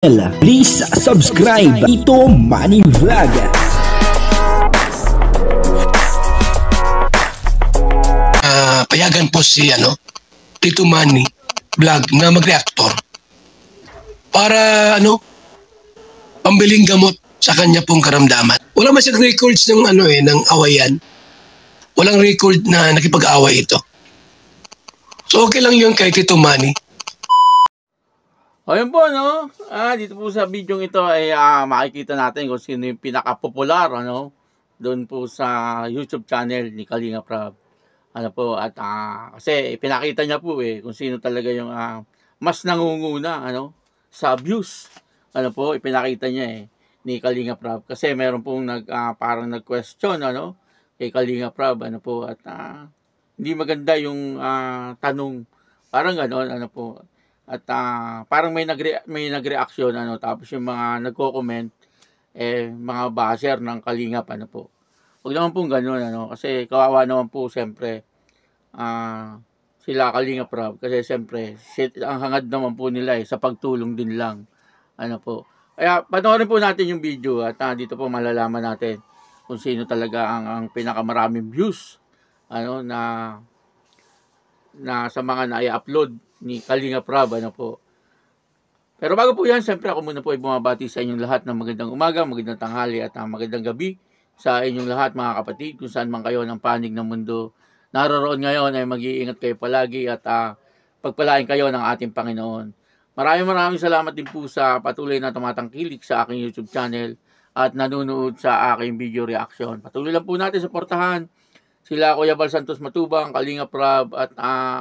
Please subscribe Tito Manny Vlog. Payagan po si Tito Manny Vlog na mag-reactor para pambiling gamot sa kanya pong karamdaman. Wala man siyang records ng ng awayan. Walang record na nakipag-away ito. So okay lang yun kay Tito Manny. Ayun po, dito po sa video ito ay makikita natin kung sino yung pinaka-popular, doon po sa YouTube channel ni Kalinga Prab. At kasi pinakita niya po kung sino talaga yung mas nangunguna, sa views. Ipinakita niya ni Kalinga Prab. Kasi meron pong parang nag-question, kay Kalinga Prab, hindi maganda yung tanong. Parang gano'n, At parang may nagreaksyon, tapos yung mga nagko-comment, mga basher ng Kalingap, Huwag naman pong gano'n, kasi kawawa naman po, siyempre, sila Kalinga Prab, kasi siyempre, ang hangad naman po nila sa pagtulong din lang, Kaya, panoorin po natin yung video, at dito po malalaman natin kung sino talaga ang pinakamaraming views, na sa mga na-upload ni Kalinga Prab, Pero bago po yan, siyempre ako muna po ay bumabati sa inyong lahat ng magandang umaga, magandang tanghali at magandang gabi sa inyong lahat mga kapatid, kung saan man kayo ng panig ng mundo naroroon ngayon ay mag-iingat kayo palagi at pagpalain kayo ng ating Panginoon. Maraming salamat din po sa patuloy na tumatangkilik sa aking YouTube channel at nanonood sa aking video reaction. Patuloy lang po natin suportahan sila Kuya Bal Santos Matubang, Kalinga Prab at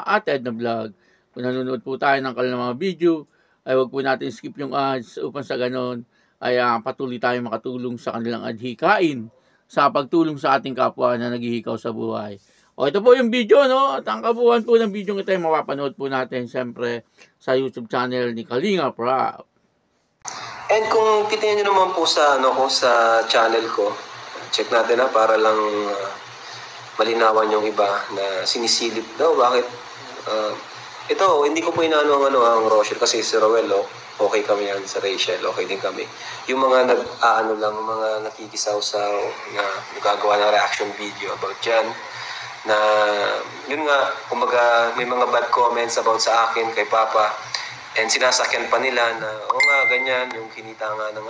Ate Edna Vlog. Kung nanonood po tayo ng kanilang mga video, ay huwag po natin skip yung ads upang sa ganon ay patuloy tayo makatulong sa kanilang adhikain sa pagtulong sa ating kapwa na naghihikaw sa buhay. Ito po yung video, At ang kabuuan po ng video ito ay mapapanood po natin siyempre sa YouTube channel ni Kalinga Prab. And kung titingnan nyo naman po sa, sa channel ko, check natin para lang malinawan yung iba na sinisilip daw. Bakit? Ito, hindi ko po inaano ang Rochelle kasi si Rowell, okay kami yan sa Rachel, okay din kami. Yung mga mga nakikisaw-saw na nagagawa ng reaction video about dyan, na yun nga, kumbaga may mga bad comments about sa akin, kay Papa, and sinasakyan pa nila na, ganyan, yung kinita nga ng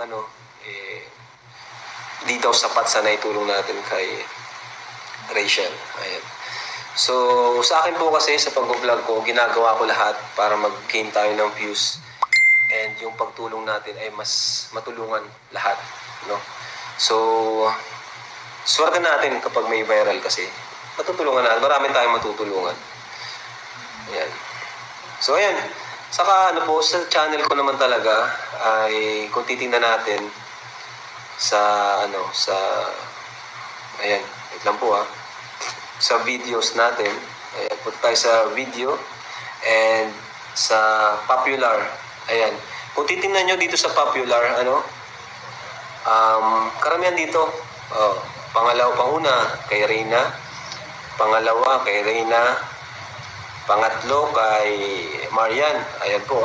di daw sapat sa naitulong natin kay Rachel. Ayan. So, sa akin po kasi sa pag-vlog ko, ginagawa ko lahat para mag-gain tayo ng views and yung pagtulong natin ay mas matulungan lahat, So, swerte natin kapag may viral kasi matutulungan natin, marami tayong matutulungan. Ayan. So, ayan. Saka sa channel ko naman talaga ay kung titingnan natin sa ayan, wait lang po sa videos natin. Ayan, punta tayo sa video and sa popular. Ayan. Kung titingnan nyo dito sa popular, karamihan dito. Panguna kay Reyna. Pangalawa kay Reyna. Pangatlo kay Marian. Ayan po,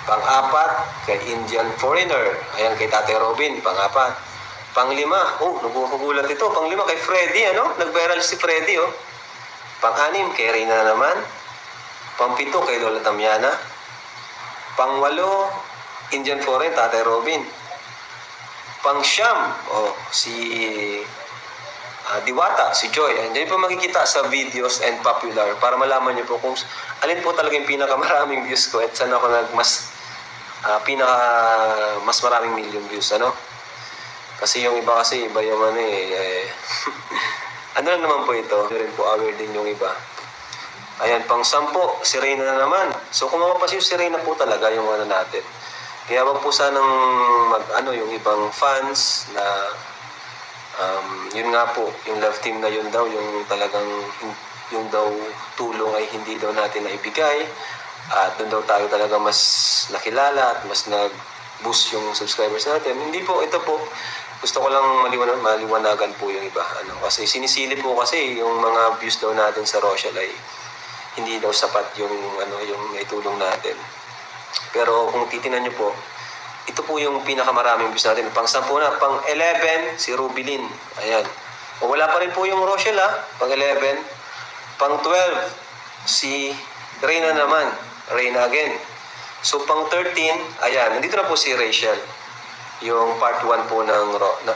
Pang-apat kay Indian Foreigner. Ayan, kay Tate Robin. Pang-apat. Pang-lima, nagugulat ito. Pang-lima kay Freddy, Nag-viral si Freddy, Pang-anim kay Reyna na naman. Pang-pito kay Lola Damiana. Pang-walo, Indian Foreign, Tate Robin. Pang-siyam, si Diwata, si Joy. Diyan po makikita sa videos and popular para malaman niyo po kung alin po talaga yung pinakamaraming views ko at saan ako mas maraming million views, Kasi yung iba iba yung ano lang naman po ito, rin po aware din yung iba. Ayan, pang-sampo, si Reyna na naman. So kung mapapansin si Reyna po talaga yung natin. Kaya wag po sanang yung ibang fans na yun nga po, yung love team na yun daw, yung talagang yung daw tulong ay hindi daw natin naibigay. At doon daw tayo talaga mas nakilala at mas nag-boost yung subscribers natin. Hindi po, ito po, gusto ko lang maliwanagan po yung iba. Kasi sinisilip po kasi yung mga views daw natin sa Rochelle ay hindi daw sapat yung yung naitulong natin. Pero kung titingnan nyo po, ito po yung pinakamaraming views natin. Pang-10 na, pang-11, si Rubilin. Ayan. O wala pa rin po yung Rochelle pang-11. Pang-12, si Reyna naman. Reyna again. So pang-13, ayan, nandito na po si Rachel. Yung part 1 po ng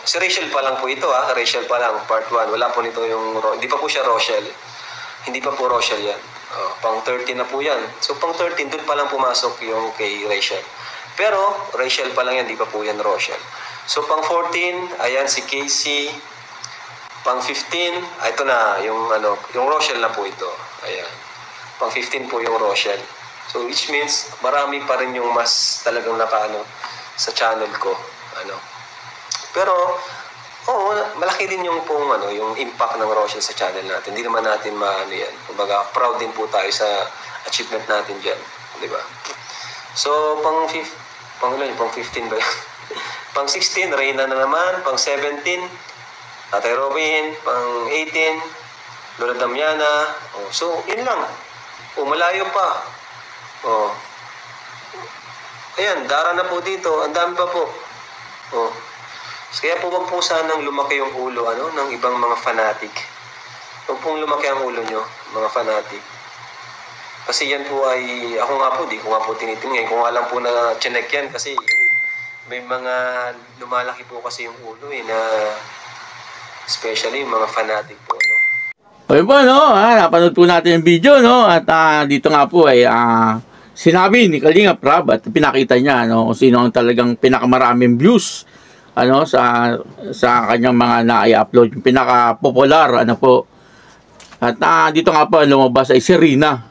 si Rachel pa lang po ito Rachel pa lang, part 1. Wala po nito yung, hindi pa po siya Rochelle. Hindi pa po Rochelle yan. Pang-13 na po yan. So pang-13, dun pa lang pumasok yung kay Rachel. Pero Rachel pa lang yan, di pa po yan Rochelle. So pang-14, ayan si Casey. Pang-15, ito na, yung Rochelle na po ito. Ayan. Pang-15 po yung Rochelle. So which means, marami pa rin yung mas talagang sa channel ko. Pero, malaki din yung yung impact ng Rochelle sa channel natin. Hindi naman natin yan. Kumbaga, proud din po tayo sa achievement natin dyan. Di ba? So, pang-15 ba yan? Pang-16, Reyna na naman. Pang-17, Tatay Robin. Pang-18, Lola Damiana. So, yun lang. Malayo pa. Ayan, dara na po dito. Ang dami pa po. Kaya po wag po sanang lumaki yung ulo ng ibang mga fanatic. Huwag pong lumaki ang ulo nyo, mga fanatic. Kasi yan po ay, ako nga po, di ko nga po tinitingnan. Kung alam po na chinek yan, kasi may mga lumalaki po kasi yung ulo na especially yung mga fanatic po. Ayun po, napanood po natin yung video, at dito nga po ay sinabi ni Kalinga Prab at pinakita niya kung sino ang talagang pinakamaraming views sa kanyang mga na-i-upload, yung pinaka-popular po. At dito nga po lumabas ay si Rina.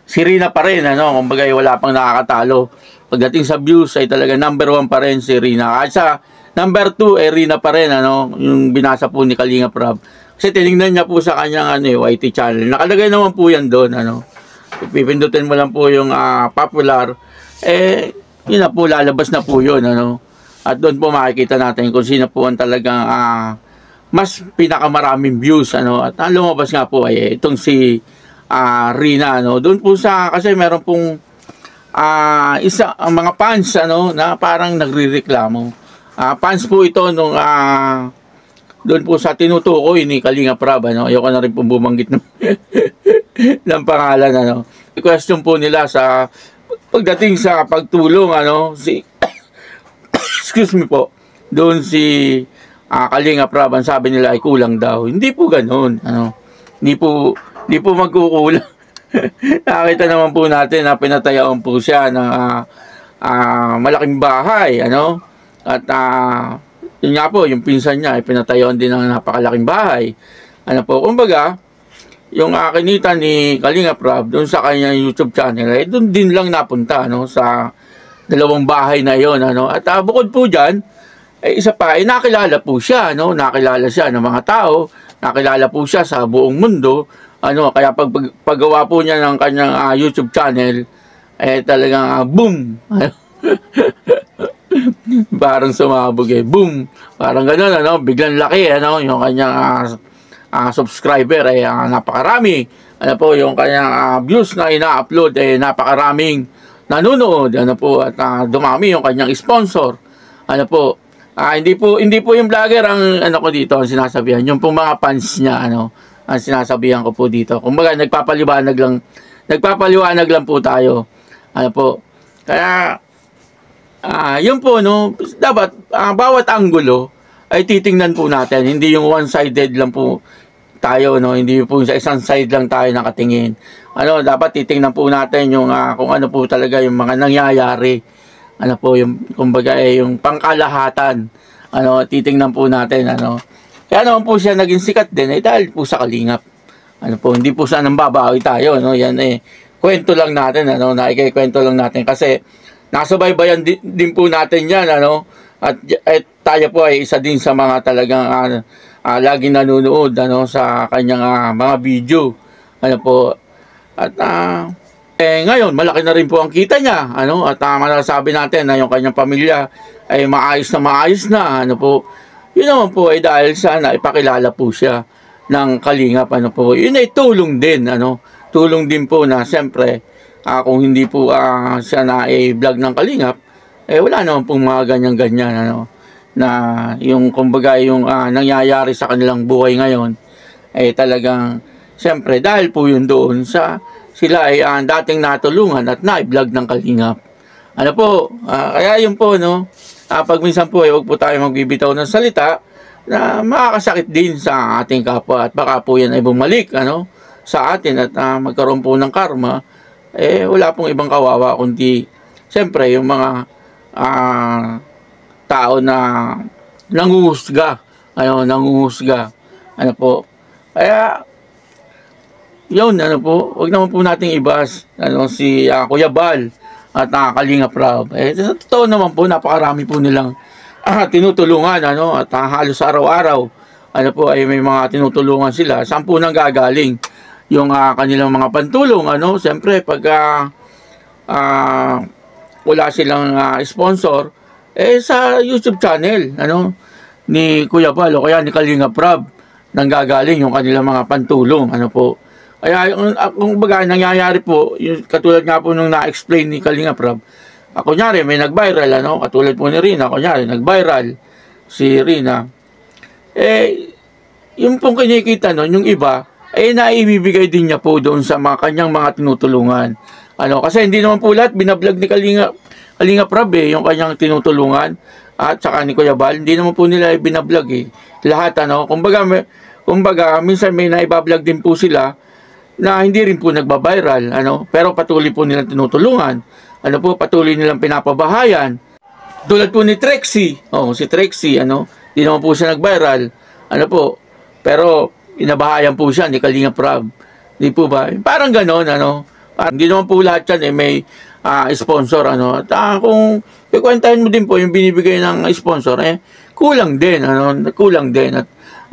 Si Rina pa rin, kumbaga wala pang nakakatalo. Pagdating sa views ay talaga number 1 pa rin si Rina. At sa number 2 ay Rina pa rin, yung binasa po ni Kalinga Prab. Kasi tinignan niya po sa kanyang YT channel. Nakalagay naman po yan doon, pipindutin mo lang po yung popular, yun na po, lalabas na po yun, at doon po makikita natin kung sino po ang talagang mas pinakamaraming views, at ang lumabas nga po ay itong si Rina, doon po kasi meron pong ang mga fans, na parang nagrereklamo, fans po ito nung doon po sa tinutukoy ni Kalinga Prab, ayoko na rin pong bumanggit ng pangalan, question po nila sa pagdating sa pagtulong, excuse me po, doon si Kalinga Prab, ang sabi nila ay kulang daw. Hindi po ganoon, hindi po magkukulang. Nakita naman po natin na pinatayawan po siya ng malaking bahay, at yun nga po, yung pinsan niya ay pinatayon din ng napakalaking bahay. Kumbaga, yung kinita ni Kalinga Prab doon sa kanyang YouTube channel, ay doon din lang napunta, sa dalawang bahay na yon, At bukod po dyan, ay isa pa, ay nakilala po siya, Nakilala siya ng mga tao, nakilala po siya sa buong mundo, Kaya paggawa po niya ng kanyang YouTube channel, ay talagang boom! Parang sumabog boom, parang gano'n, biglang laki, yung kanyang subscriber ay napakarami, yung kanyang views na ina-upload ay napakaraming nanonood, at dumami yung kanyang sponsor, hindi po yung vlogger ang dito ang sinasabihan, yung pong mga fans niya, ang sinasabihan ko po dito, kumbaga nagpapaliwanag lang po tayo, kaya yun po, dapat bawat anggulo ay titingnan po natin, hindi yung one-sided lang po tayo, hindi po sa isang side lang tayo nakatingin. Dapat titingnan po natin yung kung ano po talaga yung mga nangyayari, yung kumbaga yung pangkalahatan, titingnan po natin, kaya naman po siya naging sikat din dahil po sa Kalingap, hindi po sana babawi tayo, yan kwento lang natin, naikikwento lang natin kasi nasubaybayan din po natin yan, at tayo po ay isa din sa mga talagang laging nanonood sa kanyang mga video, at ngayon malaki na rin po ang kita niya, at masasabi natin na yung kanyang pamilya ay maayos na, yun naman po ay dahil sana ipakilala po siya ng Kalingap, yun ay tulong din, tulong din po na siyempre kung hindi po siya na vlog ng Kalingap, wala naman pong mga ganyan-ganyan, ano, na yung kumbaga yung nangyayari sa kanilang buhay ngayon, talagang, siyempre, dahil po yun doon sa sila ay dating natulungan at na-vlog ng Kalingap. Ano po, kaya yun po, no, pag minsan po, huwag po tayo magbibitaw ng salita na makakasakit din sa ating kapwa at baka po yan ay bumalik, ano, sa atin at magkaroon po ng karma, wala pong ibang kawawa kundi siyempre yung mga tao na nanguhusga, ano po. Kaya yun, ano po, wag naman po nating ibas si Kuya Bal at Kalingap Rab. Sa totoo naman po, napakarami po nilang tinutulungan, ano, at halos araw-araw, ano po, ay may mga tinutulungan sila. Saan po nang gagaling yung kanilang mga pantulong, ano, siyempre pag wala silang sponsor, sa YouTube channel, ano, ni Kuya Bal o kaya ni Kalingap Rab nang gagaling yung kanilang mga pantulong, ano po. Kaya kung baga nangyayari po, yung, katulad nga po nung na-explain ni Kalingap Rab, kunyari may nag-viral, ano, katulad po ni Rina, kunyari nag-viral si Rina, yung pong kinikita nun, yung iba, naibibigay din niya po doon sa mga kanyang mga tinutulungan. Ano, kasi hindi naman po lahat binablog ni Kalingap Rab, yung kanyang tinutulungan at saka ni Kuya Bal, hindi naman po nila binablog lahat, ano. Kumbaga minsan may naibablog din po sila na hindi rin po nagba-viral, ano, pero patuloy po nilang tinutulungan, ano po, patuloy nilang pinapabahayan. Tulad po ni Trexie, si Trexie, ano, hindi naman po siya nag-viral, ano po, pero inabahayan po siya ni Kalingap Rab. Hindi po ba? Parang gano'n, ano. Hindi naman po lahat yan may sponsor, ano. At kung ikwentahin mo din po yung binibigay ng sponsor, kulang din, ano, kulang din.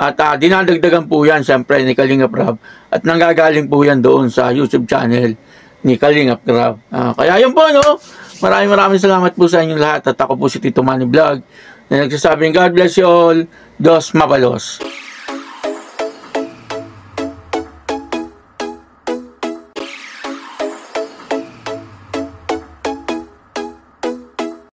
At dinadagdagan po yan, siyempre, ni Kalingap Rab. At nanggagaling po yan doon sa YouTube channel ni Kalingap Rab. Kaya yun po, no. Maraming salamat po sa inyong lahat. At ako po si Tito Manny Vlog na nagsasabing God bless you all. Dos mabalos.